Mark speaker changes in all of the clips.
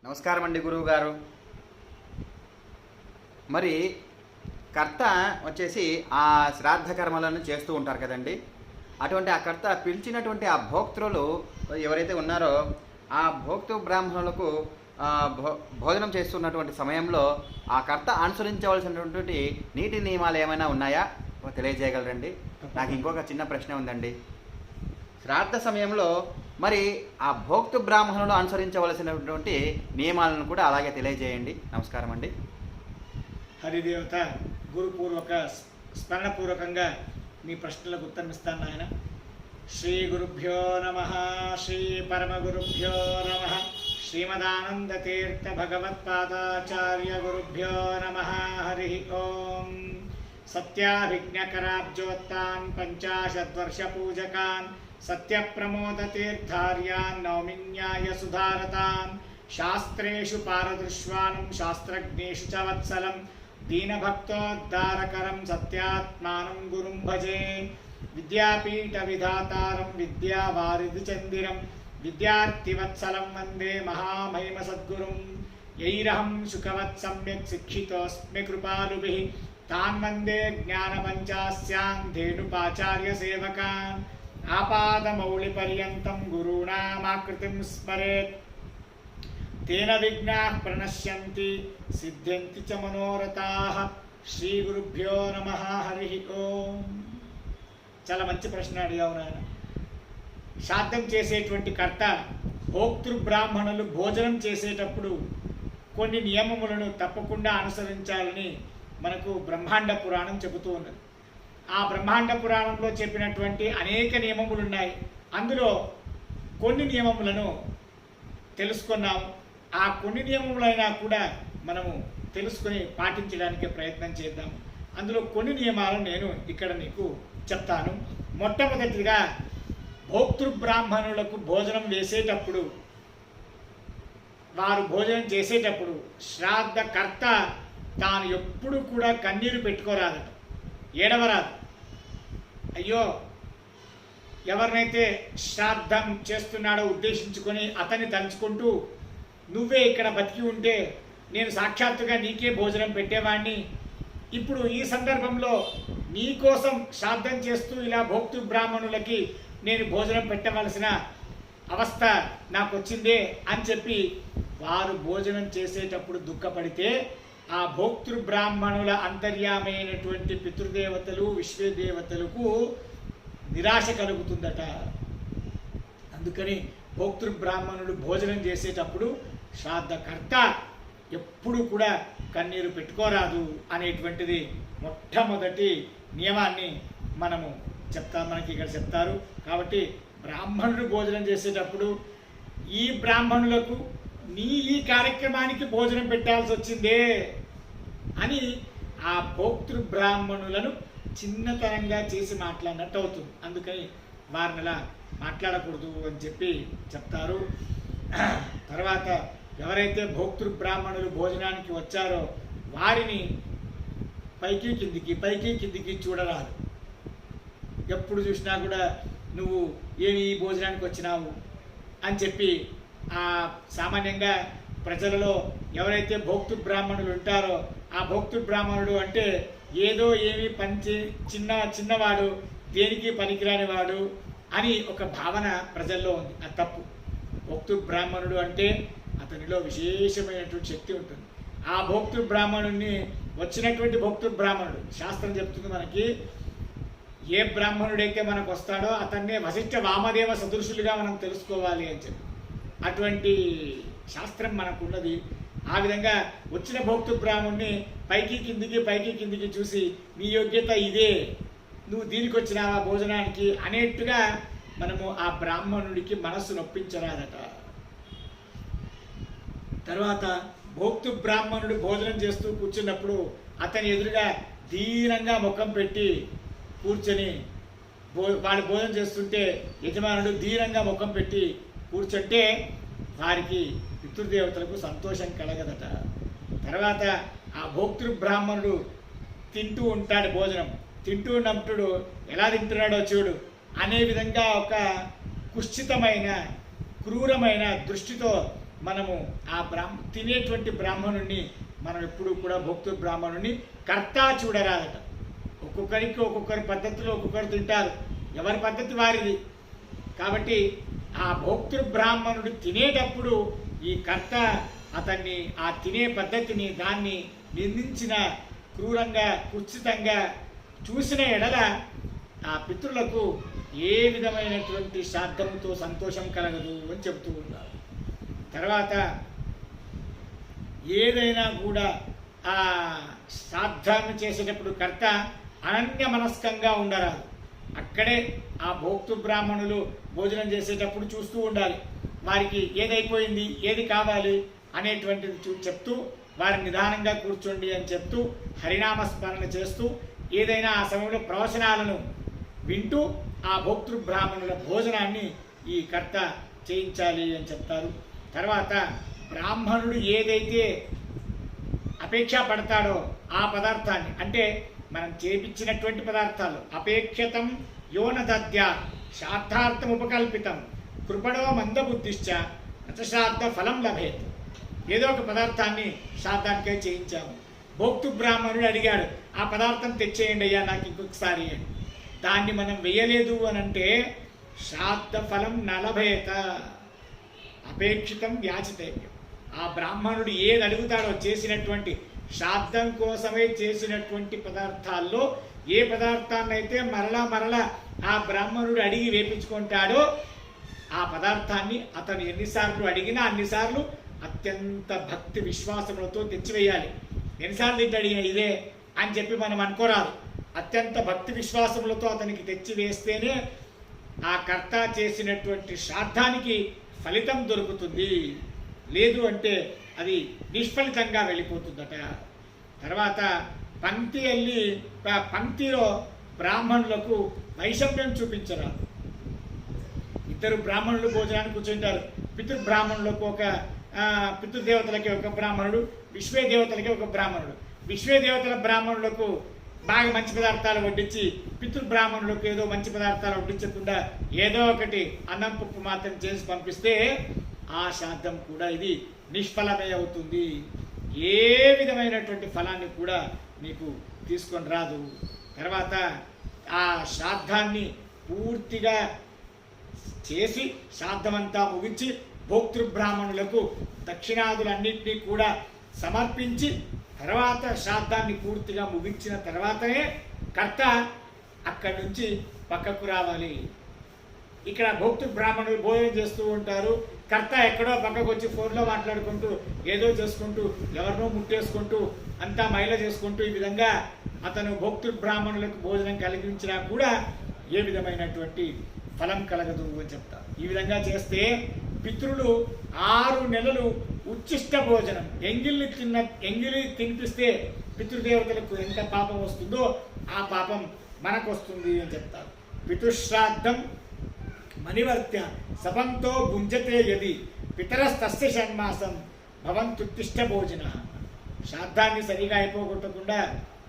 Speaker 1: నమస్కారం అండి గురువు గారు. మరి కర్త వచ్చేసి ఆ శ్రాద్ధ కర్మలను చేస్తూ ఉంటారు కదండి. అటువంటి ఆ కర్త పిలిచినటువంటి ఆ భోక్తృలు ఎవరైతే ఉన్నారో ఆ భోక్తృ బ్రాహ్మణులకు భోజనం చేస్తున్నటువంటి సమయంలో ఆ కర్త అనుసరించవలసినటువంటి నీతి నియమాలు ఏమైనా ఉన్నాయా తెలియజేయగలరండి? నాకు ఇంకొక చిన్న ప్రశ్న ఉందండి. శ్రాద్ధ సమయంలో మరి ఆ భోక్తృ బ్రాహ్మణులు అనుసరించవలసినటువంటి నియమాలను కూడా అలాగే తెలియజేయండి. నమస్కారం అండి.
Speaker 2: హరిదేవత గురుపూర్వక స్మరణపూర్వకంగా మీ ప్రశ్నలకు ఉత్తరమిస్తాను నాయన. శ్రీ గురుభ్యో నమ, శ్రీ పరమగురుభ్యో నమ, శ్రీమదానందతీర్థ భగవత్పాదాచార్య గురుభ్యో నమ. హరి ఓం. సత్యాభిజ్ఞకరాబ్జోత్తాన్ పంచాశద్వర్షపూజకాన్ సత్యప్రమోదతీర్థార్యాన్ నౌమిన్యాయ సుధారతాన్ శాస్త్రేషు పారదృశ్వానం శాస్త్రజ్ఞేషు చ వత్సలం దీనభక్తోద్ధారకరం సత్యాత్మానం గురుం భజే. విద్యాపీఠ విధాతారం విద్యావారిధి చందిరం విద్యార్థివత్సలం వందే మహామహిమ సద్గురుం. యైరహం శుకవత్ సమ్యక్ శిక్షితోస్మి కృపాలుభిః తాన్ వందే జ్ఞానపంచాస్యాన్ ధేనుపాచార్య సేవకాన్. ఆపాదమౌళిపర్యంతం గురూణామాకృతిం స్మరేత్ తేన విఘ్నాః ప్రణశ్యంతి సిద్ధ్యంతి చ మనోరథాః. శ్రీ గురుభ్యో నమః. హరి ఓం. చాలా మంచి ప్రశ్న అడిగావు నాయన. శ్రాద్ధం చేసేటువంటి కర్త భోక్తృ బ్రాహ్మణులు భోజనం చేసేటప్పుడు కొన్ని నియమములను తప్పకుండా అనుసరించాలని మనకు బ్రహ్మాండ పురాణం చెబుతూ ఉన్నది. ఆ బ్రహ్మాండ పురాణంలో చెప్పినటువంటి అనేక నియమములు ఉన్నాయి. అందులో కొన్ని నియమములను తెలుసుకున్నాము. ఆ కొన్ని నియమములైనా కూడా మనము తెలుసుకుని పాటించడానికి ప్రయత్నం చేద్దాము. అందులో కొన్ని నియమాలను నేను ఇక్కడ నీకు చెప్తాను. మొట్టమొదటిగా భోక్తృ బ్రాహ్మణులకు భోజనం వేసేటప్పుడు, వారు భోజనం చేసేటప్పుడు శ్రాద్ధకర్త తాను ఎప్పుడు కూడా కన్నీరు పెట్టుకోరాదట, ఏడవరాదు. అయ్యో, ఎవరినైతే శ్రాద్ధం చేస్తున్నాడో ఉద్దేశించుకొని అతన్ని తలుచుకుంటూ నువ్వే ఇక్కడ బతికి ఉంటే నేను సాక్షాత్తుగా నీకే భోజనం పెట్టేవాడిని, ఇప్పుడు ఈ సందర్భంలో నీ కోసం శ్రాద్ధం చేస్తూ ఇలా భోక్తృ బ్రాహ్మణులకి నేను భోజనం పెట్టవలసిన అవస్థ నాకు వచ్చిందే అని చెప్పి వారు భోజనం చేసేటప్పుడు దుఃఖపడితే ఆ భోక్తృ బ్రాహ్మణుల అంతర్యామైనటువంటి పితృదేవతలు విశ్వదేవతలకు నిరాశ కలుగుతుందట. అందుకని భోక్తృ బ్రాహ్మణులు భోజనం చేసేటప్పుడు శ్రాద్ధకర్త ఎప్పుడు కూడా కన్నీరు పెట్టుకోరాదు అనేటువంటిది మొట్టమొదటి నియమాన్ని మనకి ఇక్కడ చెప్తారు. కాబట్టి బ్రాహ్మణులు భోజనం చేసేటప్పుడు ఈ బ్రాహ్మణులకు నీ ఈ కార్యక్రమానికి భోజనం పెట్టాల్సి వచ్చిందే అని ఆ భోక్తృ బ్రాహ్మణులను చిన్నతనంగా చేసి మాట్లాడినట్టు అవుతుంది. అందుకని వారిని అలా మాట్లాడకూడదు అని చెప్పి చెప్తారు. తర్వాత ఎవరైతే భోక్తృ బ్రాహ్మణులు భోజనానికి వచ్చారో వారిని పైకి కిందికి చూడరాదు. ఎప్పుడు చూసినా కూడా నువ్వు ఏమి ఈ భోజనానికి వచ్చినావు అని చెప్పి సామాన్యంగా ప్రజలలో ఎవరైతే భోక్తృ బ్రాహ్మణులు ఉంటారో ఆ భోక్తృ బ్రాహ్మణుడు అంటే ఏదో ఏమి చిన్నవాడు, దేనికి పనికిరాని వాడు అని ఒక భావన ప్రజల్లో ఉంది. అది తప్పు. భోక్తృ బ్రాహ్మణుడు అంటే అతనిలో విశేషమైనటువంటి శక్తి ఉంటుంది. ఆ భోక్తృ బ్రాహ్మణుడిని వచ్చినటువంటి భోక్తృ బ్రాహ్మణుడు శాస్త్రం చెప్తుంది మనకి, ఏ బ్రాహ్మణుడైతే మనకు వస్తాడో అతన్నే వశిష్ఠ వామదేవ సదృశులుగా మనం తెలుసుకోవాలి అని చెప్పి అటువంటి శాస్త్రం మనకున్నది. ఆ విధంగా వచ్చిన భోక్తృ బ్రాహ్మణుని పైకి కిందికి చూసి నీ యోగ్యత ఇదే, నువ్వు దీనికి వచ్చినావా భోజనానికి అనేట్టుగా మనము ఆ బ్రాహ్మణుడికి మనస్సు నొప్పించరాదట. తర్వాత భోక్తృ బ్రాహ్మణుడు భోజనం చేస్తూ కూర్చున్నప్పుడు అతని ఎదురుగా దీనంగా ముఖం పెట్టి కూర్చొని వాళ్ళు భోజనం చేస్తుంటే యజమానుడు దీనంగా ముఖం పెట్టి కూర్చుంటే వారికి పితృదేవతలకు సంతోషం కలగదట. తర్వాత ఆ భోక్తృ బ్రాహ్మణుడు తింటూ ఉంటాడు, భోజనం తింటూ ఉన్నప్పుడు ఎలా తింటున్నాడో చూడు అనే విధంగా ఒక కుశ్చితమైన క్రూరమైన దృష్టితో మనము ఆ తినేటువంటి బ్రాహ్మణుణ్ణి మనం ఎప్పుడు కూడా భోక్తృ బ్రాహ్మణుని కర్త చూడరాదట. ఒక్కొక్కరికి ఒక్కొక్కరి పద్ధతిలో ఒక్కొక్కరు తింటారు, ఎవరి పద్ధతి వారిది. కాబట్టి ఆ భోక్తృ బ్రాహ్మణుడు తినేటప్పుడు ఈ కర్త అతన్ని ఆ తినే పద్ధతిని దాన్ని నిందించిన, క్రూరంగా కుత్సితంగా చూసిన ఎడల ఆ పితృలకు ఏ విధమైనటువంటి శ్రాద్ధముతో సంతోషం కలగదు అని చెబుతూ ఉన్నారు. తర్వాత ఏదైనా కూడా ఆ శ్రాద్ధాన్ని చేసేటప్పుడు కర్త అనన్య మనస్కంగా ఉండరాదు. అక్కడే ఆ భోక్తృ బ్రాహ్మణులు భోజనం చేసేటప్పుడు చూస్తూ ఉండాలి. వారికి ఏదైపోయింది, ఏది కావాలి అనేటువంటిది చెప్తూ వారిని నిదానంగా కూర్చోండి అని చెప్తూ హరినామస్మరణ చేస్తూ ఏదైనా ఆ సమయంలో ప్రవచనాలను వింటూ ఆ భోక్తృ బ్రాహ్మణుల భోజనాన్ని ఈ కర్త చేయించాలి అని చెప్తారు. తర్వాత బ్రాహ్మణుడు ఏదైతే అపేక్ష పడతాడో ఆ పదార్థాన్ని, అంటే మనం చేపించినటువంటి పదార్థాలు, అపేక్షతం యోన దద్యా శార్థార్థం ఉపకల్పితం కృపణో మందబుద్ధిశ్చ నచశ్రాద్ధ ఫలం లభేత్. ఏదో ఒక పదార్థాన్ని శ్రాద్ధానికే చేయించాము. భోక్తృ బ్రాహ్మణుడు అడిగాడు, ఆ పదార్థం తెచ్చేయండి అయ్యా నాకు ఇంకొకసారి అని. దాన్ని మనం వేయలేదు అని అంటే శ్రాద్ధ ఫలం నలభేత అపేక్షితం యాచితవ్యం. ఆ బ్రాహ్మణుడు ఏది అడుగుతాడో చేసినటువంటి శ్రాద్ధం కోసమే చేసినటువంటి పదార్థాల్లో ఏ పదార్థాన్ని అయితే మరలా ఆ బ్రాహ్మణుడు అడిగి వేపించుకుంటాడో ఆ పదార్థాన్ని అతను ఎన్నిసార్లు అడిగినా అన్నిసార్లు అత్యంత భక్తి విశ్వాసములతో తెచ్చివేయాలి. ఎన్నిసార్లు తింటే అడిగిన ఇదే అని చెప్పి మనం అనుకోరాదు. అత్యంత భక్తి విశ్వాసములతో అతనికి తెచ్చి వేస్తేనే ఆ కర్త చేసినటువంటి శ్రాద్ధానికి ఫలితం దొరుకుతుంది. లేదు అంటే అది నిష్ఫలితంగా వెళ్ళిపోతుందట. తర్వాత పంక్తిలో బ్రాహ్మణులకు వైషమ్యం చూపించరాదు. ఇద్దరు బ్రాహ్మణులు భోజనానికి కూర్చుంటారు. పితృబ్రాహ్మణులకు ఒక పితృదేవతలకి ఒక బ్రాహ్మణుడు, విశ్వేదేవతలకి ఒక బ్రాహ్మణుడు. విశ్వేదేవతల బ్రాహ్మణులకు బాగా మంచి పదార్థాలు వడ్డించి పితృబ్రాహ్మణులకు ఏదో మంచి పదార్థాలు వడ్డించకుండా ఏదో ఒకటి అన్నం పప్పు మాత్రం చేసి పంపిస్తే ఆ శ్రాద్ధం కూడా ఇది నిష్ఫలమే అవుతుంది. ఏ విధమైనటువంటి ఫలాన్ని కూడా మీకు తీసుకొని రాదు. తర్వాత ఆ శ్రాద్ధాన్ని పూర్తిగా చేసి శ్రాద్ధమంతా ముగించి భోక్తృబ్రాహ్మణులకు దక్షిణాదులన్నింటినీ కూడా సమర్పించి తర్వాత శ్రాద్ధాన్ని పూర్తిగా ముగించిన తర్వాతనే కర్త అక్కడి నుంచి పక్కకు రావాలి. ఇక్కడ భోక్తృబ్రాహ్మణులు భోజనం చేస్తూ ఉంటారు. కర్త ఎక్కడో పక్కకు వచ్చి ఫోన్లో మాట్లాడుకుంటూ ఏదో చేసుకుంటూ ఎవరినో ముట్టేసుకుంటూ అంతా మైల చేసుకుంటూ ఈ విధంగా అతను భోక్తృబ్రాహ్మణులకు భోజనం కలిగించినా కూడా ఏ విధమైనటువంటి ఫలం కలగదు అని చెప్తారు. ఈ విధంగా చేస్తే పితృలు 6 నెలలు ఉచ్చిష్ట భోజనం ఎంగిలి తినిపిస్తే పితృదేవతలకు ఎంత పాపం వస్తుందో ఆ పాపం మనకు వస్తుంది అని చెప్తారు. పితృశ్రాద్ధం మణివర్త్య సపంతో భుంజతే యది పితరస్తస్య షణ్మాసం భవంతుత్తిష్ట భోజన. శ్రాద్ధాన్ని సరిగా అయిపోగొట్టకుండా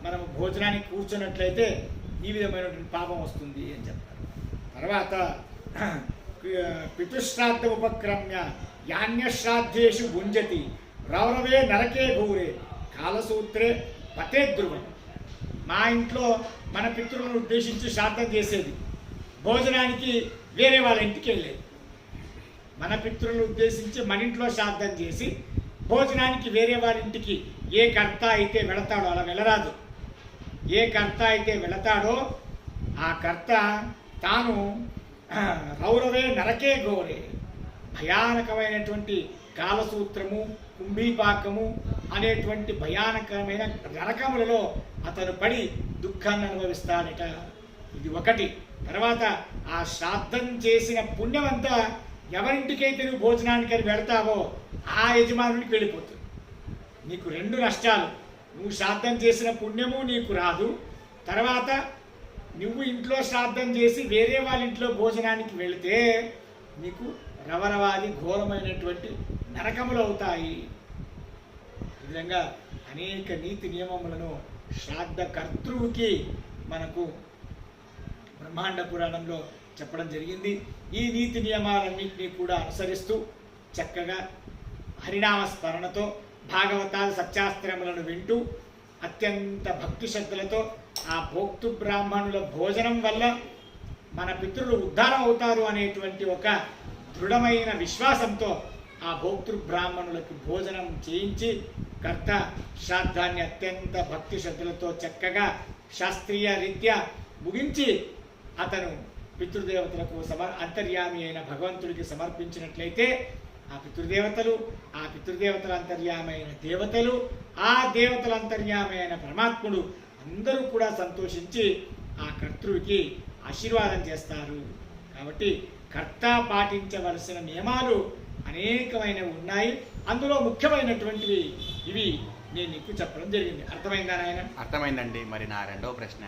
Speaker 2: మనం భోజనానికి కూర్చున్నట్లయితే ఈ విధమైనటువంటి పాపం వస్తుంది అని చెప్తారు. తర్వాత పితృశ్రాద్ధ ఉపక్రమ్య యాన్యశ్రాద్ధేషు భుంజతి రౌరవే నరకే ఘోరే కాలసూత్రే పతే ధ్రువం. మా ఇంట్లో మన పితృలను ఉద్దేశించి శ్రాద్ధం చేసేది, భోజనానికి వేరే వాళ్ళ ఇంటికి వెళ్ళేది. మన పితృలను ఉద్దేశించి మన ఇంట్లో శ్రాద్ధం చేసి భోజనానికి వేరే వారి ఇంటికి ఏ కర్త అయితే వెళతాడో అలా వెళ్ళరాదు. ఏ కర్త అయితే వెళతాడో ఆ కర్త తాను రౌరవే నరకే ఘోరే భయానకమైనటువంటి కాలసూత్రము కుంభీపాకము అనేటువంటి భయానకమైన నరకములలో అతను పడి దుఃఖాన్ని అనుభవిస్తాడట. ఇది ఒకటి. తర్వాత ఆ శ్రాద్ధం చేసిన పుణ్యమంతా ఎవరింటికైతే నువ్వు భోజనానికి అని వెళతావో ఆ యజమానునికి వెళ్ళిపోతుంది. నీకు 2 నష్టాలు. నువ్వు శ్రాద్ధం చేసిన పుణ్యము నీకు రాదు. తర్వాత నువ్వు ఇంట్లో శ్రాద్ధం చేసి వేరే వాళ్ళ ఇంట్లో భోజనానికి వెళితే నీకు రవరవాది ఘోరమైనటువంటి నరకములు అవుతాయి. ఈ విధంగా అనేక నీతి నియమములను శ్రాద్ధ కర్తృవుకి మనకు బ్రహ్మాండ పురాణంలో చెప్పడం జరిగింది. ఈ నీతి నియమాలన్నింటినీ కూడా అనుసరిస్తూ చక్కగా హరినామ స్మరణతో భాగవతాలు సత్యాస్త్రములను వింటూ అత్యంత భక్తి శ్రద్ధలతో ఆ భోక్తృ బ్రాహ్మణుల భోజనం వల్ల మన పితృలు ఉద్ధారం అవుతారు అనేటువంటి ఒక దృఢమైన విశ్వాసంతో ఆ భోక్తృ బ్రాహ్మణులకు భోజనం చేయించి కర్త శ్రాద్ధాన్ని అత్యంత భక్తి శ్రద్ధలతో చక్కగా శాస్త్రీయ రీత్యా ముగించి అతను పితృదేవతలకు అంతర్యామి అయిన భగవంతుడికి సమర్పించినట్లయితే ఆ పితృదేవతల అంతర్యామి అయిన దేవతలు, ఆ దేవతల అంతర్యామి అయిన పరమాత్ముడు అందరూ కూడా సంతోషించి ఆ కర్తృడికి ఆశీర్వాదం చేస్తారు. కాబట్టి కర్త పాటించవలసిన నియమాలు అనేకమైనవి ఉన్నాయి. అందులో ముఖ్యమైనటువంటివి ఇవి నేను నీకు చెప్పడం జరిగింది. అర్థమైందా నాయన?
Speaker 1: అర్థమైందండి. మరి నా రెండో ప్రశ్న,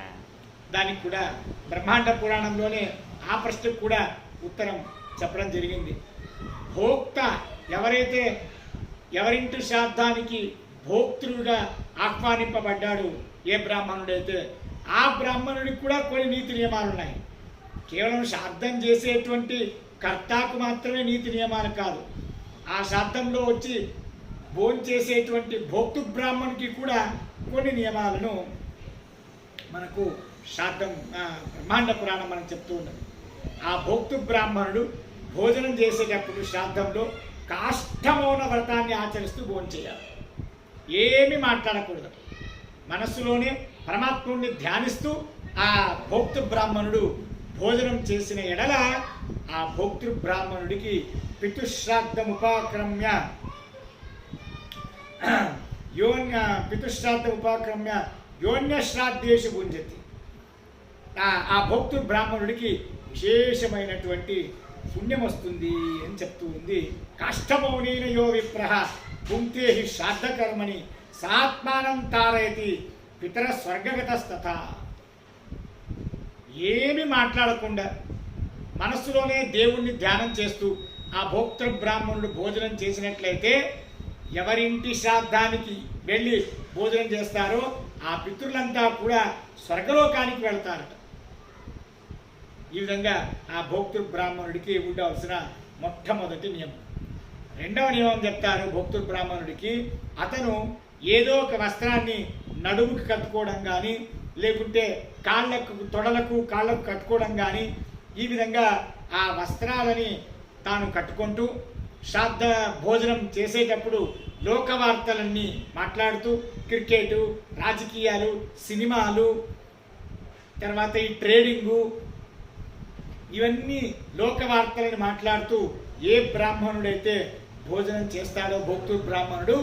Speaker 2: దానికి కూడా బ్రహ్మాండ పురాణంలోనే ఆ ప్రశ్నకు కూడా ఉత్తరం చెప్పడం జరిగింది. భోక్త ఎవరైతే ఎవరింటి శ్రాద్ధానికి భోక్తృగా ఆహ్వానింపబడ్డాడు, ఏ బ్రాహ్మణుడైతే, ఆ బ్రాహ్మణుడికి కూడా కొన్ని నీతి నియమాలు ఉన్నాయి. కేవలం శ్రాద్ధం చేసేటువంటి కర్తకు మాత్రమే నీతి నియమాలు కాదు, ఆ శ్రాద్ధంలో వచ్చి భోంచేసేటువంటి భోక్తృ బ్రాహ్మణుడికి కూడా కొన్ని నియమాలను మనకు శ్రాద్ధం బ్రహ్మాండ పురాణం మనం చెప్తూ ఉన్నది. ఆ భోక్తృ బ్రాహ్మణుడు భోజనం చేసేటప్పుడు శ్రాద్ధంలో కాష్టమౌన వ్రతాన్ని ఆచరిస్తూ భోంచేయాలి. ఏమీ మాట్లాడకూడదు. మనస్సులోనే పరమాత్ముడిని ధ్యానిస్తూ ఆ భోక్తృ బ్రాహ్మణుడు భోజనం చేసిన ఎడల ఆ భోక్తృ బ్రాహ్మణుడికి పితృశ్రాద్ధముపాక్రమ్య యోన్యశ్రాద్ధేషు భుంజతి. ఆ భోక్తృ బ్రాహ్మణుడికి విశేషమైనటువంటి పుణ్యం వస్తుంది అని చెప్తూ ఉంది. కాష్టమౌనైన యో విప్రహ భుంక్తే హి శ్రాద్ధకర్మణి సాత్మానం తారయతి పితర స్వర్గగతస్తథ. ఏమి మాట్లాడకుండా మనస్సులోనే దేవుణ్ణి ధ్యానం చేస్తూ ఆ భోక్తృ బ్రాహ్మణుడు భోజనం చేసినట్లయితే ఎవరింటి శ్రాద్ధానికి వెళ్ళి భోజనం చేస్తారో ఆ పితృలంతా కూడా స్వర్గలోకానికి వెళ్తారట. ఈ విధంగా ఆ భోక్తృ బ్రాహ్మణుడికి ఉండవలసిన మొట్టమొదటి నియమం. రెండవ నియమం చెప్తారు భోక్తృ బ్రాహ్మణుడికి, అతను ఏదో ఒక వస్త్రాన్ని నడుముకి కట్టుకోవడం కానీ, లేకుంటే తొడలకు కాళ్ళకు కట్టుకోవడం కానీ, ఈ విధంగా ఆ వస్త్రాలని తాను కట్టుకుంటూ శ్రాద్ధ భోజనం చేసేటప్పుడు లోకవార్తలన్నీ మాట్లాడుతూ, క్రికెటు, రాజకీయాలు, సినిమాలు, తర్వాత ఈ ట్రేడింగు, ఇవన్నీ లోకవార్తలను మాట్లాడుతూ ఏ బ్రాహ్మణుడైతే భోజనం చేస్తాడో భోక్తృ బ్రాహ్మణుడు,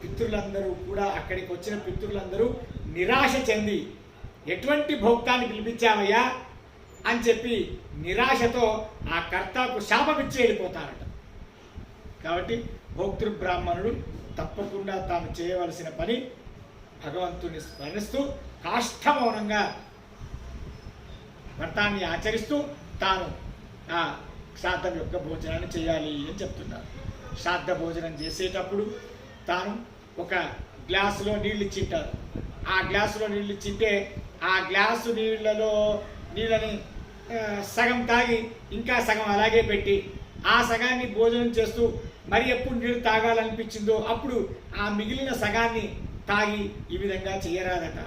Speaker 2: పితృలందరూ కూడా అక్కడికి వచ్చిన పితృలందరూ నిరాశ చెంది ఎటువంటి భోక్తాన్ని పిలిపించావయ్యా అని చెప్పి నిరాశతో ఆ కర్తకు శాపమిచ్చి వెళ్ళిపోతారట. కాబట్టి భోక్తృ బ్రాహ్మణుడు తప్పకుండా తాను చేయవలసిన పని భగవంతుని స్మరిస్తూ కాష్టమౌనంగా వ్రతాన్ని ఆచరిస్తూ తాను ఆ శ్రాద్ధం యొక్క భోజనాన్ని చేయాలి అని చెప్తున్నారు. శ్రాద్ధ భోజనం చేసేటప్పుడు తాను ఒక గ్లాసులో నీళ్ళు ఇచ్చింటారు. ఆ గ్లాసులో నీళ్ళు ఇచ్చింటే ఆ గ్లాసు నీళ్ళని సగం తాగి ఇంకా సగం అలాగే పెట్టి ఆ సగాన్ని భోజనం చేస్తూ మరి ఎప్పుడు నీళ్ళు తాగాలనిపించిందో అప్పుడు ఆ మిగిలిన సగాన్ని తాగి ఈ విధంగా చేయరాదట.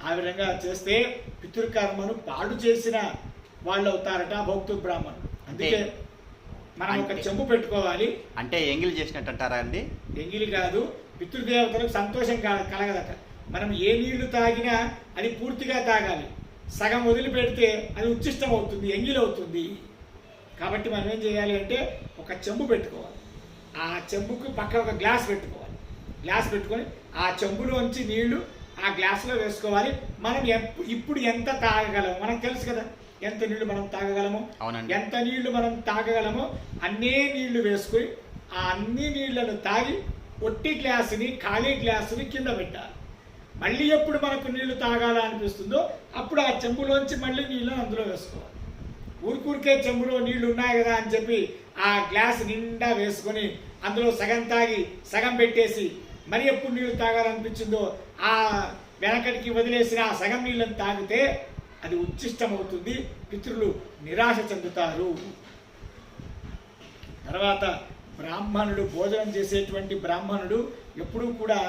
Speaker 2: ఆ విధంగా చేస్తే పితృకర్మను పాడు చేసిన వాళ్ళు అవుతారట భోక్తృ బ్రాహ్మణుడు. అందుకే మనం ఒక చెంబు పెట్టుకోవాలి.
Speaker 1: అంటే ఎంగిలి చేసినట్టు అంటారా అండి?
Speaker 2: ఎంగిలి కాదు, పితృదేవతలకు సంతోషం కలగదట. మనం ఏ నీళ్లు తాగినా అది పూర్తిగా తాగాలి. సగం వదిలిపెడితే అది ఉచ్చిష్టం అవుతుంది, ఎంగిలి అవుతుంది. కాబట్టి మనం ఏం చేయాలి అంటే ఒక చెంబు పెట్టుకోవాలి. ఆ చెంబుకు పక్క ఒక గ్లాస్ పెట్టుకోవాలి. గ్లాస్ పెట్టుకొని ఆ చెంబులోంచి నీళ్లు ఆ గ్లాసులో వేసుకోవాలి. మనం ఇప్పుడు ఎంత తాగగలమో మనకు తెలుసు కదా, ఎంత నీళ్లు మనం తాగగలమో. ఎంత నీళ్లు మనం తాగగలమో అన్నే నీళ్లు వేసుకొని ఆ అన్ని నీళ్లను తాగి ఒట్టి గ్లాసుని ఖాళీ గ్లాసుని కింద పెట్టాలి. మళ్ళీ ఎప్పుడు మనకు నీళ్లు తాగాలనిపిస్తుందో అప్పుడు ఆ చెంబులోంచి మళ్ళీ నీళ్ళని అందులో వేసుకోవాలి. ఊరికూరికే చెంబులో నీళ్లు ఉన్నాయి కదా అని చెప్పి ఆ గ్లాస్ నిండా వేసుకొని అందులో సగం తాగి సగం పెట్టేసి మరి ఎప్పుడు నీళ్లు తాగాలనిపించిందో ఆ వెనకటికి వదిలేసిన ఆ సగం నీళ్ళని తాగితే అది ఉచ్చిష్టం అవుతుంది, పితృలు నిరాశ చెందుతారు. తర్వాత బ్రాహ్మణుడు భోజనం చేసేటువంటి బ్రాహ్మణుడు ఎప్పుడూ కూడా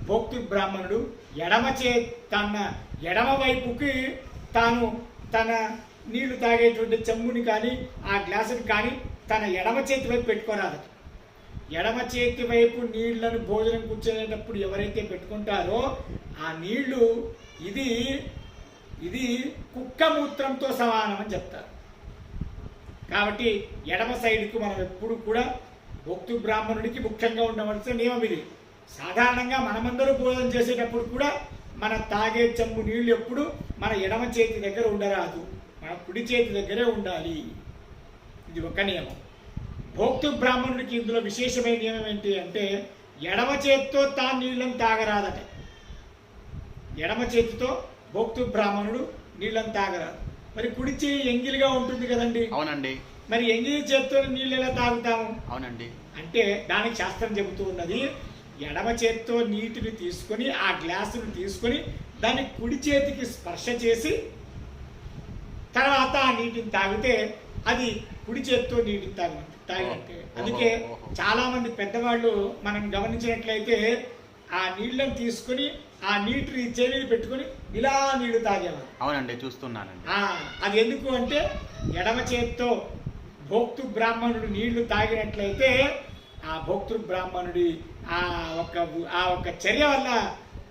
Speaker 2: భోక్తృ బ్రాహ్మణుడు ఎడమ వైపుకి తాను తన నీళ్లు తాగేటువంటి చెంబుని కానీ ఆ గ్లాసుని కానీ తన ఎడమ చేతి వైపు పెట్టుకోరాదు. ఎడమ చేతి వైపు నీళ్లను భోజనం కూర్చునేటప్పుడు ఎవరైతే పెట్టుకుంటారో ఆ నీళ్లు ఇది కుక్క మూత్రంతో సమానం అని చెప్తారు. కాబట్టి ఎడమ సైడ్కు మనం ఎప్పుడు కూడా భోక్తృ బ్రాహ్మణుడికి ముఖ్యంగా ఉండవలసిన నియమం ఇది. సాధారణంగా మనమందరూ భోజనం చేసేటప్పుడు కూడా మన తాగే చెంబు నీళ్లు ఎప్పుడు మన ఎడమ చేతి దగ్గర ఉండరాదు, మన కుడి చేతి దగ్గరే ఉండాలి. ఇది ఒక నియమం. భోక్తృ బ్రాహ్మణుడికి ఇందులో విశేషమైన నియమం ఏంటి అంటే ఎడమ చేతితో తాను నీళ్ళని తాగరాదట. ఎడమ చేతితో భోక్తృ బ్రాహ్మణుడు నీళ్ళని తాగరాదు. మరి కుడి చేయి ఎంగిలిగా ఉంటుంది కదండి.
Speaker 1: అవునండి.
Speaker 2: మరి ఎంగిలి చేతితో నీళ్ళు ఎలా తాగుతాము?
Speaker 1: అవునండి.
Speaker 2: అంటే దానికి శాస్త్రం చెబుతూ ఉన్నది, ఎడమ చేతితో నీటిని తీసుకొని ఆ గ్లాసును తీసుకొని దాన్ని కుడి చేతికి స్పర్శ చేసి తర్వాత ఆ నీటిని తాగితే అది కుడి చేతితో నీటిని తాగినట్టే. అందుకే చాలా మంది పెద్దవాళ్ళు మనం గమనించినట్లయితే ఆ నీళ్ళని తీసుకొని ఆ నీటిని చెవిని పెట్టుకొని ఇలా నీళ్లు తాగేవారు.
Speaker 1: అవునండి, చూస్తున్నానండి.
Speaker 2: అది ఎందుకు అంటే ఎడమ చేతితో భోక్తృ బ్రాహ్మణుడు నీళ్లు తాగినట్లయితే ఆ భోక్తృ బ్రాహ్మణుడి ఆ ఒక్క చర్య వల్ల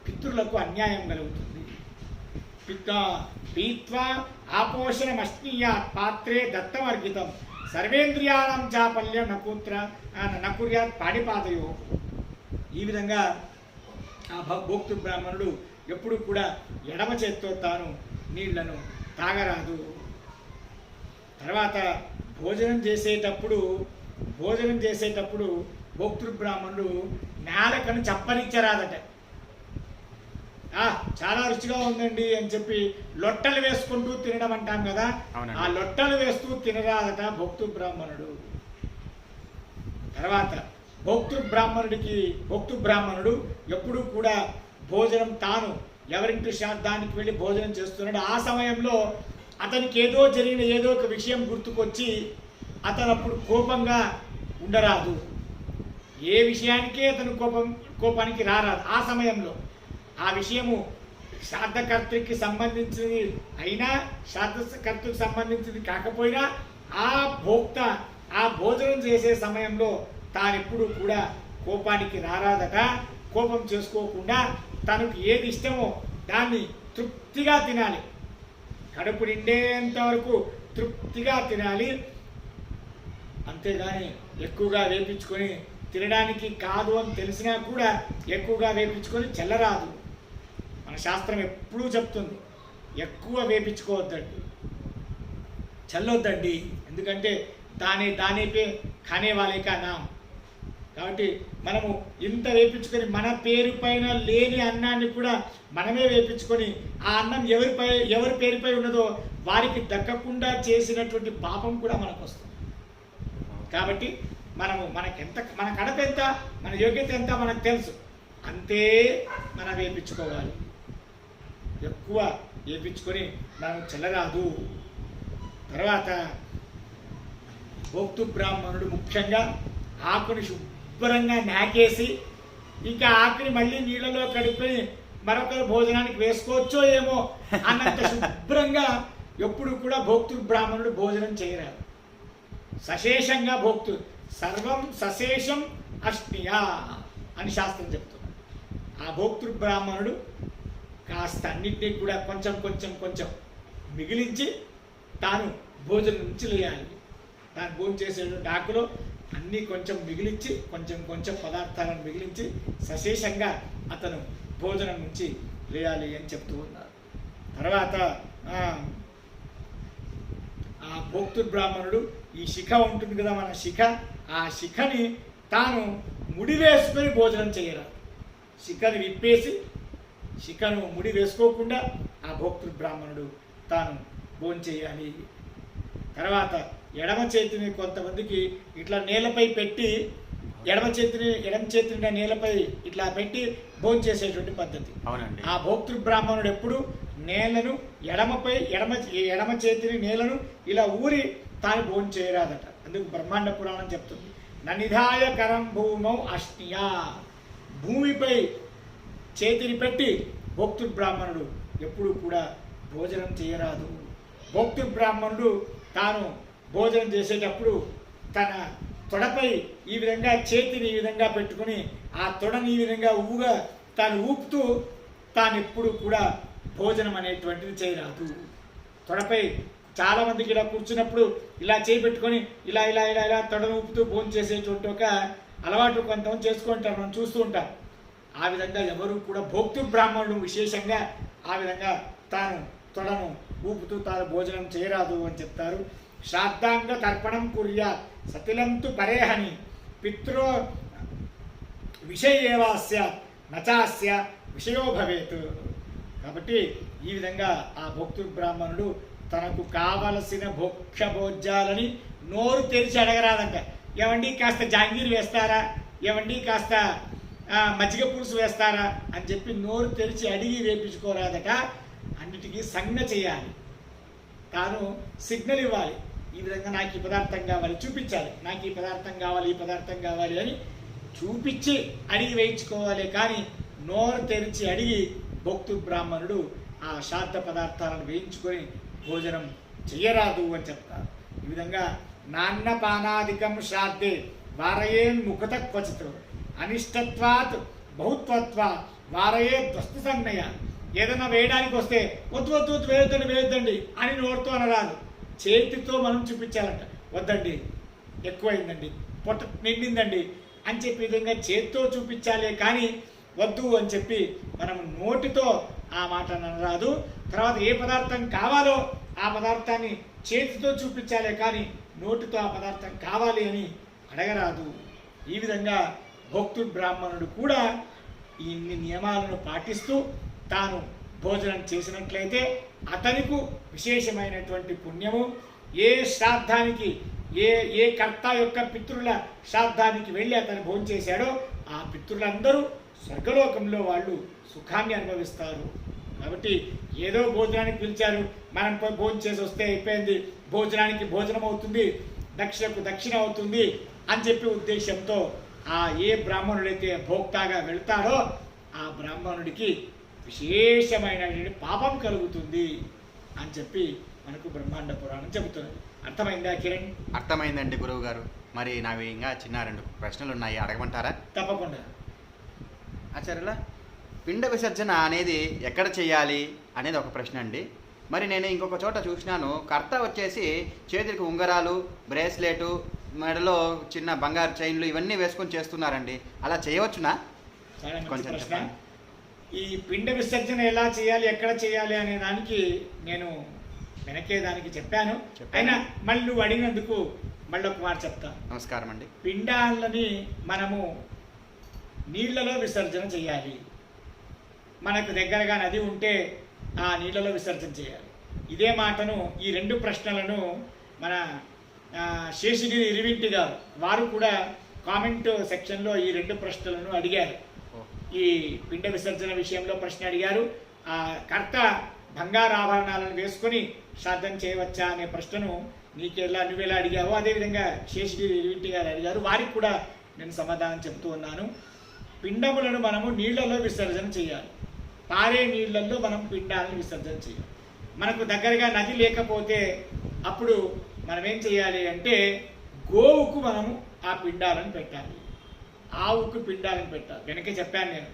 Speaker 2: పితృలకు అన్యాయం కలుగుతుంది. పీత్వా ఆపోషణమశ్నీయాత్ పాత్రే దత్తమర్గితం సర్వేంద్రియాణం చాపల్యం నకుర్యాత్ పాడిపాదయో. ఈ విధంగా ఆ భోక్తృ బ్రాహ్మణుడు ఎప్పుడు కూడా ఎడమ చేతితో తాను నీళ్లను తాగరాదు. తర్వాత భోజనం చేసేటప్పుడు భోక్తృ బ్రాహ్మణుడు నేలకను చప్పరించరాదట. చాలా రుచిగా ఉందండి అని చెప్పి లొట్టలు వేసుకుంటూ తినడం అంటాం కదా, ఆ లొట్టలు వేస్తూ తినరాదట భోక్తృ బ్రాహ్మణుడు. తర్వాత భోక్తృ బ్రాహ్మణుడు ఎప్పుడూ కూడా భోజనం తాను ఎవరింటి శ్రాద్ధానికి వెళ్ళి భోజనం చేస్తున్నాడు ఆ సమయంలో అతనికి ఏదో ఒక విషయం గుర్తుకొచ్చి అతను అప్పుడు కోపంగా ఉండరాదు. ఏ విషయానికే అతను కోపానికి రారాదు. ఆ సమయంలో ఆ విషయము శ్రాద్ధకర్తకి సంబంధించింది అయినా శ్రాద్ధకర్తకు సంబంధించింది కాకపోయినా ఆ భోక్త ఆ భోజనం చేసే సమయంలో తానెప్పుడు కూడా కోపానికి రారాదట. కోపం చేసుకోకుండా తనకు ఏది ఇష్టమో దాన్ని తృప్తిగా తినాలి. కడుపు నిండేంత వరకు తృప్తిగా తినాలి. అంతేగాని ఎక్కువగా వేపించుకొని తినడానికి కాదు అని తెలిసినా కూడా ఎక్కువగా వేపించుకొని చెల్లరాదు. మన శాస్త్రం ఎప్పుడూ చెప్తుంది ఎక్కువ వేపించుకోవద్దండి, చల్లొద్దండి. ఎందుకంటే దానిపై ఖానే వాలే కా నామ్. కాబట్టి మనము ఇంత వేపించుకొని మన పేరు పైన లేని అన్నాన్ని కూడా మనమే వేపించుకొని ఆ అన్నం ఎవరి పేరుపై ఉన్నదో వారికి దక్కకుండా చేసినటువంటి పాపం కూడా మనకు వస్తుంది. కాబట్టి మన కడప ఎంత, మన యోగ్యత ఎంత మనకు తెలుసు, అంతే మనం వేపించుకోవాలి. ఎక్కువ వేపించుకొని మనం చెల్లరాదు. తర్వాత భోక్తృ బ్రాహ్మణుడు ముఖ్యంగా ఆకుని శుభ్రంగా నాకేసి ఇంకా ఆకుని మళ్ళీ నీళ్ళలో కడుక్కొని మరొకరు భోజనానికి వేసుకోవచ్చో ఏమో అన్నంత శుభ్రంగా ఎప్పుడు కూడా భోక్తృ బ్రాహ్మణుడు భోజనం చేయరాదు. సశేషంగా సర్వం సశేషం అష్నియా అని శాస్త్రం చెప్తుంది. ఆ భోక్తృ బ్రాహ్మణుడు కాస్త అన్నింటినీ కూడా కొంచెం మిగిలించి తాను భోజనం నుంచి లేయాలి. తాను భోజనం చేసేటువంటి ఆకులో అన్నీ కొంచెం మిగిలించి కొంచెం పదార్థాలను మిగిలించి సశేషంగా అతను భోజనం నుంచి లేయాలి అని చెప్తూ ఉన్నారు. తర్వాత ఆ భోక్తృ బ్రాహ్మణుడు ఈ శిఖ ఉంటుంది కదా మన శిఖ, ఆ శిఖని తాను ముడి వేసుకొని భోజనం చేయరాదు. శిఖని విప్పేసి శిఖను ముడి వేసుకోకుండా ఆ భోక్తృ బ్రాహ్మణుడు తాను భోజనం చేయాలి. తర్వాత ఎడమ చేతిని కొంతమందికి ఇట్లా నేలపై పెట్టి ఎడమ చేతిని నేలపై ఇట్లా పెట్టి భోజనం చేసేటువంటి పద్ధతి.
Speaker 1: అవునండి.
Speaker 2: ఆ భోక్తృ బ్రాహ్మణుడు ఎప్పుడు నేలను ఎడమ చేతిని నేలను ఇలా ఊరి తాను భోజనం చేయరాదట. అందుకు బ్రహ్మాండ పురాణం చెప్తుంది ననిధాయ కరం భూమౌ అష్నియా, భూమిపై చేతిని పెట్టి భోక్తృబ్రాహ్మణుడు ఎప్పుడు కూడా భోజనం చేయరాదు. భోక్తృబ్రాహ్మణుడు తాను భోజనం చేసేటప్పుడు తన తొడపై ఈ విధంగా చేతిని ఈ విధంగా పెట్టుకుని ఆ తొడని ఈ విధంగా తాను ఊపుతూ తాను ఎప్పుడు కూడా భోజనం అనేటువంటిది చేయరాదు. తొడపై చాలా మందికి ఇలా కూర్చున్నప్పుడు ఇలా చేయి పెట్టుకొని ఇలా ఇలా ఇలా ఇలా తొడను ఊపుతూ భోజనం చేసేటువంటి ఒక అలవాటు కొంతమంది చేసుకుంటారు, మనం చూస్తూ ఉంటాం. ఆ విధంగా ఎవరు కూడా భోక్తృబ్రాహ్మణుడు విశేషంగా ఆ విధంగా తాను తొడను ఊపుతూ తాను భోజనం చేయరాదు అని చెప్తారు. శ్రాద్ధాంగ తర్పణం కుర్యా సతిలంతు పరేహని పితృ విషయేవాస్య నచాస్య విషయో భవేత్. కాబట్టి ఈ విధంగా ఆ భోక్తృబ్రాహ్మణుడు తనకు కావలసిన భోజ్యాలని నోరు తెరిచి అడగరాదంట. ఏమండి కాస్త జాంగీర్ వేస్తారా, ఏమండి కాస్త మజ్జిగ పులుసు వేస్తారా అని చెప్పి నోరు తెరిచి అడిగి వేపించుకోరాదట. అన్నిటికీ సంజ్ఞ చేయాలి, తాను సిగ్నల్ ఇవ్వాలి. ఈ విధంగా నాకు ఈ పదార్థం కావాలి చూపించాలి, నాకు ఈ పదార్థం కావాలి ఈ పదార్థం కావాలి అని చూపించి అడిగి వేయించుకోవాలి. కానీ నోరు తెరిచి అడిగి భోక్తృబ్రాహ్మణుడు ఆ శ్రాద్ధ పదార్థాలను వేయించుకొని భోజనం చెయ్యరాదు అని చెప్తారు. ఈ విధంగా నాన్నపానాదికం శ్రాద్ధే వారయేన్ ముఖత క్వచిత్ అనిష్టత్వాత్ బహుత్వత్వా వారయే ధ్వస్త సంజ్ఞయ. ఏదైనా వేయడానికి వస్తే వద్దు వద్దు వద్దు వేయొద్దండి వేయొద్దండి అని నోరుతో అనరాదు, చేతితో మనం చూపించాలంట. వద్దండి ఎక్కువైందండి, పొట్ట నిండిందండి అని చెప్పి విధంగా చేతితో చూపించాలే కానీ వద్దు అని చెప్పి మనం నోటితో ఆ మాట అనరాదు. తర్వాత ఏ పదార్థం కావాలో ఆ పదార్థాన్ని చేతితో చూపించాలే కానీ నోటితో ఆ పదార్థం కావాలి అని అడగరాదు. ఈ విధంగా భోక్తృబ్రాహ్మణుడు కూడా ఇన్ని నియమాలను పాటిస్తూ తాను భోజనం చేసినట్లయితే అతనికి విశేషమైనటువంటి పుణ్యము. ఏ శ్రాద్ధానికి ఏ కర్త యొక్క పితృల శ్రాద్ధానికి వెళ్ళి అతను భోజనం చేశాడో ఆ పితృలందరూ స్వర్గలోకంలో వాళ్ళు సుఖాన్ని అనుభవిస్తారు. కాబట్టి ఏదో భోజనానికి పిలిచారు, మనం పోయి భోజనం చేసి వస్తే అయిపోయింది, భోజనానికి భోజనం అవుతుంది, దక్షిణకు దక్షిణ అవుతుంది అని చెప్పి ఉద్దేశంతో ఆ ఏ బ్రాహ్మణుడైతే భోక్తాగా వెళ్తాడో ఆ బ్రాహ్మణుడికి విశేషమైన పాపం కలుగుతుంది అని చెప్పి మనకు బ్రహ్మాండ పురాణం చెబుతుంది. అర్థమైందా కిరణ్?
Speaker 1: అర్థమైందండి గురువు గారు. మరి నావి ఇంకా చిన్న 2 ప్రశ్నలు ఉన్నాయి, అడగమంటారా?
Speaker 2: తప్పకుండా.
Speaker 1: ఆచార్యుల, పిండ విసర్జన అనేది ఎక్కడ చేయాలి అనేది ఒక ప్రశ్న అండి. మరి నేను ఇంకొక చోట చూసినాను, కర్త వచ్చేసి చేతులకు ఉంగరాలు, బ్రేస్లెటు, మెడలో చిన్న బంగారు చైన్లు ఇవన్నీ వేసుకొని చేస్తున్నారండి. అలా చేయవచ్చునా?
Speaker 2: చాలా మంచి
Speaker 1: కొంచెం
Speaker 2: ప్రశ్న.
Speaker 1: చెప్పండి.
Speaker 2: ఈ పిండ విసర్జన ఎలా చేయాలి, ఎక్కడ చేయాలి అనే దానికి నేను వెనకే దానికి చెప్పాను. అయినా మళ్ళీ నువ్వు అడిగినందుకు మళ్ళీ ఒక మాట చెప్తాను.
Speaker 1: నమస్కారం అండి.
Speaker 2: పిండాలని మనము నీళ్లలో విసర్జన చేయాలి. మనకు దగ్గరగా నది ఉంటే ఆ నీళ్లలో విసర్జన చేయాలి. ఇదే మాటను ఈ 2 ప్రశ్నలను మన శేషగిరి ఇరివింటి గారు వారు కూడా కామెంట్ సెక్షన్లో ఈ 2 ప్రశ్నలను అడిగారు. ఈ పిండ విసర్జన విషయంలో ప్రశ్న అడిగారు. ఆ కర్త బంగారు ఆభరణాలను వేసుకొని శ్రాద్ధం చేయవచ్చా అనే ప్రశ్నను నువ్వెలా అడిగావో అదేవిధంగా శేషగిరి ఇరివింటి గారు అడిగారు. వారికి కూడా నేను సమాధానం చెప్తూ ఉన్నాను. పిండములను మనము నీళ్లలో విసర్జన చేయాలి. పారే నీళ్లలో మనం పిండాలను విసర్జన చేయాలి. మనకు దగ్గరగా నది లేకపోతే అప్పుడు మనం ఏం చేయాలి అంటే గోవుకు మనము ఆ పిండాలను పెట్టాలి, ఆవుకు పిండాలను పెట్టాలి. వెనకే చెప్పాను నేను,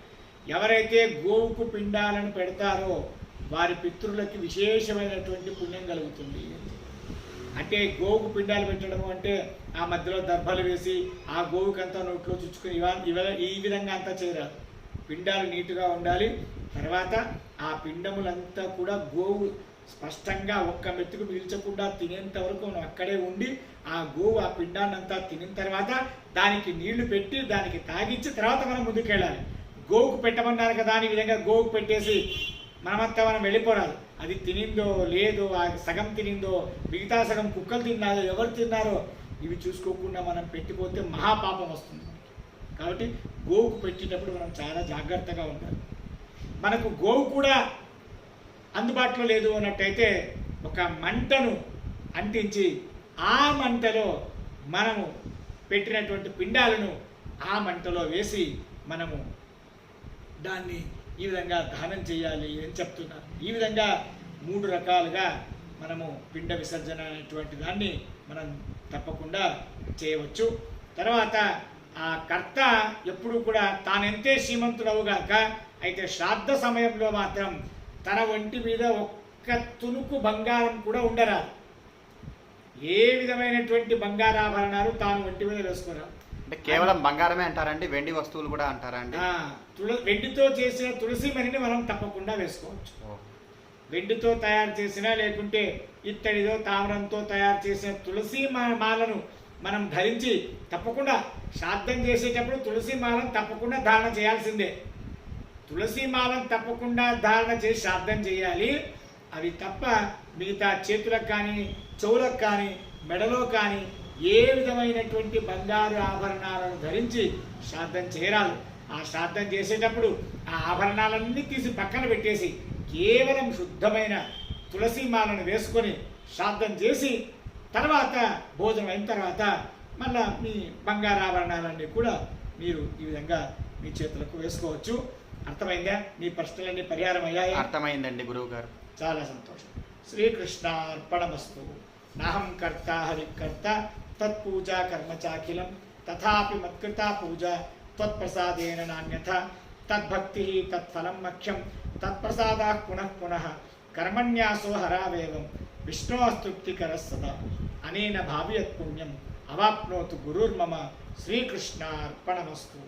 Speaker 2: ఎవరైతే గోవుకు పిండాలను పెడతారో వారి పితృలకి విశేషమైనటువంటి పుణ్యం కలుగుతుంది. అంటే గోవుకు పిండాలు పెట్టడము అంటే ఆ మధ్యలో దర్భలు వేసి ఆ గోవుకంతా నోట్లో చుచ్చుకొని ఈ విధంగా అంతా చేయరాదు. పిండాలు నీట్గా ఉండాలి. తర్వాత ఆ పిండములంతా కూడా గోవు స్పష్టంగా ఒక్క మెతుకు పీల్చకుండా తినేంత వరకు మనం అక్కడే ఉండి ఆ గోవు ఆ పిండాన్నంతా తినిన తర్వాత దానికి నీళ్లు పెట్టి దానికి తాగించి తర్వాత మనం ముందుకెళ్ళాలి. గోవుకు పెట్టమన్నారు కదా అని విధంగా గోవుకు పెట్టేసి మనమంతా మనం వెళ్ళిపోరాదు. అది తినిందో లేదో, ఆ సగం తినిందో మిగతా సగం కుక్కలు తిన్నారో ఎవరు తిన్నారో ఇవి చూసుకోకుండా మనం పెట్టిపోతే మహాపాపం వస్తుంది. కాబట్టి గోవుకు పెట్టేటప్పుడు మనం చాలా జాగ్రత్తగా ఉండాలి. మనకు గోవు కూడా అందుబాటులో లేదు అన్నట్టయితే ఒక మంటను అంటించి ఆ మంటలో మనము పెట్టినటువంటి పిండాలను ఆ మంటలో వేసి మనము దాన్ని ఈ విధంగా దానం చేయాలి అని చెప్తున్నారు. ఈ విధంగా 3 రకాలుగా మనము పిండ విసర్జన అనేటువంటి దాన్ని మనం తప్పకుండా చేయవచ్చు. తర్వాత ఆ కర్త ఎప్పుడు కూడా తానెంతే శ్రీమంతుడవుగాక, అయితే శ్రాద్ధ సమయంలో మాత్రం తన ఒంటి మీద ఒక్క తునుకు బంగారం కూడా ఉండరాదు. ఏ విధమైనటువంటి బంగారాభరణాలు తాను ఒంటి మీద వేసుకున్నాడు.
Speaker 1: అంటే కేవలం బంగారమే అంటారండి, వెండి వస్తువులు కూడా అంటారా అండి?
Speaker 2: వెండితో చేసిన తులసి మణిని మనం తప్పకుండా వేసుకోవచ్చు. వెండితో తయారు చేసిన, లేకుంటే ఇత్తడితో తామ్రంతో తయారు చేసిన తులసి మాలను మనం ధరించి తప్పకుండా శ్రాద్ధం చేసేటప్పుడు తులసి మాలను తప్పకుండా ధారణ చేయాల్సిందే. తులసి మాలను తప్పకుండా ధారణ చేసి శ్రాద్ధం చేయాలి. అవి తప్ప మిగతా చేతులకు కానీ, చెవులకు కానీ, మెడలో కానీ ఏ విధమైనటువంటి బంగారు ఆభరణాలను ధరించి శ్రాద్ధం చేయరాదు. ఆ శ్రాద్ధం చేసేటప్పుడు ఆ ఆభరణాలన్నీ తీసి పక్కన పెట్టేసి కేవలం శుద్ధమైన తులసి మాలను వేసుకొని శ్రాద్ధం చేసి తర్వాత భోజనం అయిన తర్వాత మళ్ళా మీ బంగారు ఆభరణాలన్నీ కూడా మీరు ఈ విధంగా మీ చేతులకు వేసుకోవచ్చు. అర్థమైందా? మీ ప్రశ్నలన్నీ పరిహారం అయ్యాయి?
Speaker 1: అర్థమైందండి గురువు గారు.
Speaker 2: చాలా సంతోషం. శ్రీకృష్ణార్పణమస్తు. నాహం కర్త హరికర్త తత్పూజా కర్మ చాఖిలం తథాపి మత్కృతా పూజ త్వత్ప్రసాదేన నాన్యథ తద్భక్తి తత్ఫలం మఖ్యం తత్ప్రసాదాః పునః పునః కర్మణ్యాసో హరావేవం విష్ణోస్తృప్తికర సదా అనేన భావ్యత్ పుణ్యం అవాప్నోతు గురుర్మమ. శ్రీకృష్ణార్పణమస్తు.